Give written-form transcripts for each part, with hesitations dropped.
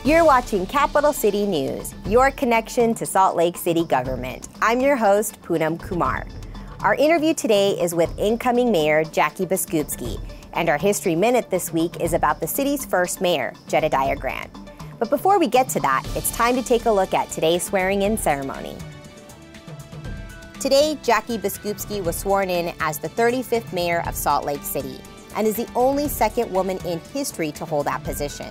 You're watching Capital City News, your connection to Salt Lake City government. I'm your host, Poonam Kumar. Our interview today is with incoming Mayor Jackie Biskupski, and our History Minute this week is about the city's first mayor, Jedediah Grant. But before we get to that, it's time to take a look at today's swearing-in ceremony. Today, Jackie Biskupski was sworn in as the 35th mayor of Salt Lake City and is the only second woman in history to hold that position.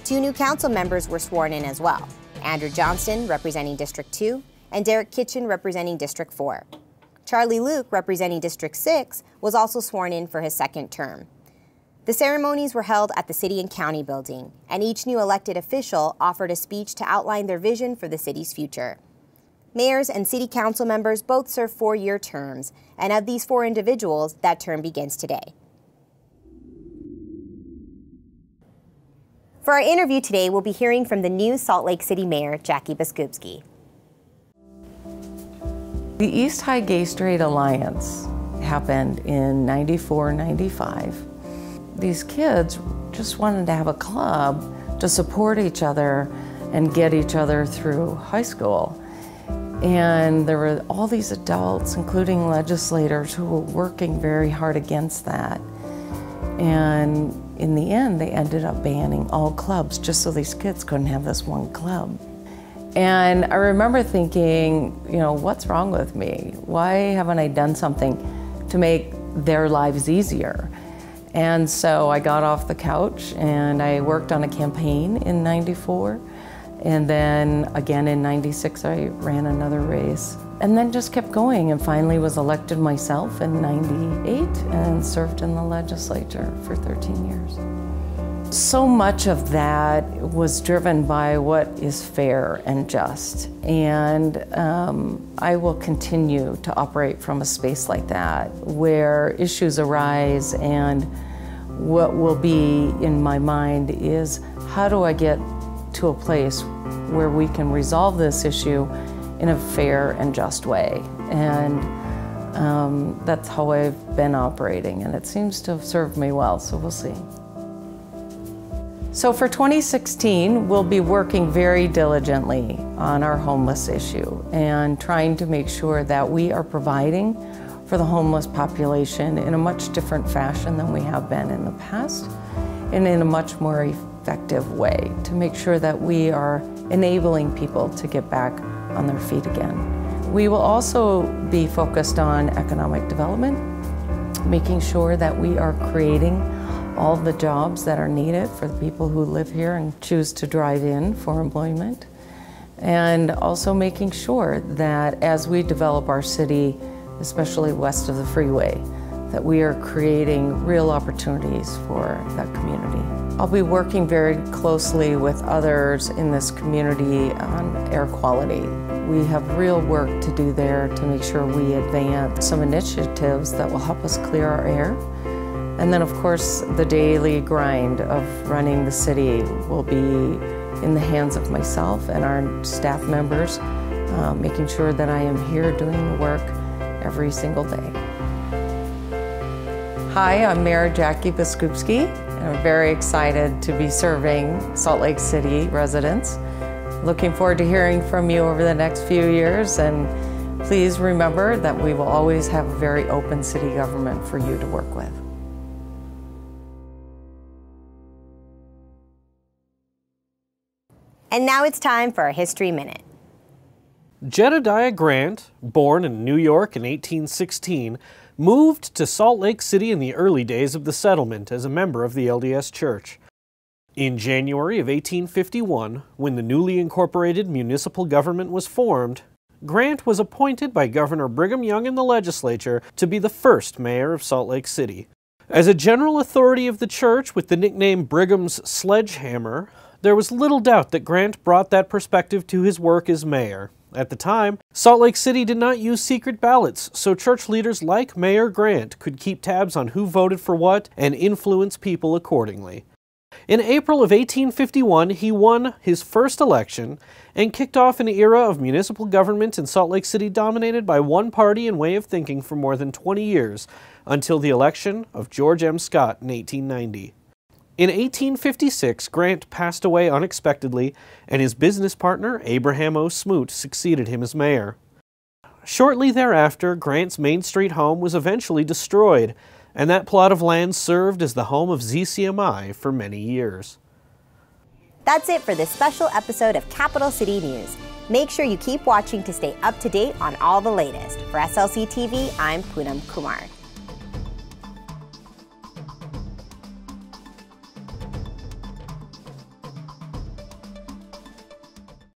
2 new council members were sworn in as well, Andrew Johnston representing District 2 and Derek Kitchen representing District 4. Charlie Luke representing District 6 was also sworn in for his second term. The ceremonies were held at the City and County building, and each new elected official offered a speech to outline their vision for the city's future. Mayors and city council members both serve 4-year terms, and of these 4 individuals, that term begins today. For our interview today, we'll be hearing from the new Salt Lake City Mayor, Jackie Biskupski. The East High Gay Straight Alliance happened in '94-95. These kids just wanted to have a club to support each other and get each other through high school. And there were all these adults, including legislators, who were working very hard against that. And in the end, they ended up banning all clubs just so these kids couldn't have this one club. And I remember thinking, what's wrong with me? Why haven't I done something to make their lives easier? And so I got off the couch and I worked on a campaign in '94. And then again in '96, I ran another race. And then just kept going and finally was elected myself in '98 and served in the legislature for 13 years. So much of that was driven by what is fair and just. And I will continue to operate from a space like that, where issues arise, and what will be in my mind is, how do I get to a place where we can resolve this issue in a fair and just way? And that's how I've been operating, and it seems to have served me well, so we'll see. So for 2016, we'll be working very diligently on our homeless issue and trying to make sure that we are providing for the homeless population in a much different fashion than we have been in the past, and in a much more effective way to make sure that we are enabling people to get back on their feet again. We will also be focused on economic development, making sure that we are creating all the jobs that are needed for the people who live here and choose to drive in for employment, and also making sure that as we develop our city, especially west of the freeway, that we are creating real opportunities for that community. I'll be working very closely with others in this community on air quality. We have real work to do there to make sure we advance some initiatives that will help us clear our air. And then, of course, the daily grind of running the city will be in the hands of myself and our staff members, making sure that I am here doing the work every single day. Hi, I'm Mayor Jackie Biskupski, and I'm very excited to be serving Salt Lake City residents. Looking forward to hearing from you over the next few years, and please remember that we will always have a very open city government for you to work with. And now it's time for our History Minute. Jedediah Grant, born in New York in 1816, moved to Salt Lake City in the early days of the settlement as a member of the LDS Church. In January of 1851, when the newly incorporated municipal government was formed, Grant was appointed by Governor Brigham Young in the legislature to be the first mayor of Salt Lake City. As a general authority of the church with the nickname Brigham's Sledgehammer, there was little doubt that Grant brought that perspective to his work as mayor. At the time, Salt Lake City did not use secret ballots, so church leaders like Mayor Grant could keep tabs on who voted for what and influence people accordingly. In April of 1851, he won his first election and kicked off an era of municipal government in Salt Lake City dominated by one party and way of thinking for more than 20 years, until the election of George M. Scott in 1890. In 1856, Grant passed away unexpectedly, and his business partner, Abraham O. Smoot, succeeded him as mayor. Shortly thereafter, Grant's Main Street home was eventually destroyed, and that plot of land served as the home of ZCMI for many years. That's it for this special episode of Capital City News. Make sure you keep watching to stay up to date on all the latest. For SLC TV, I'm Poonam Kumar.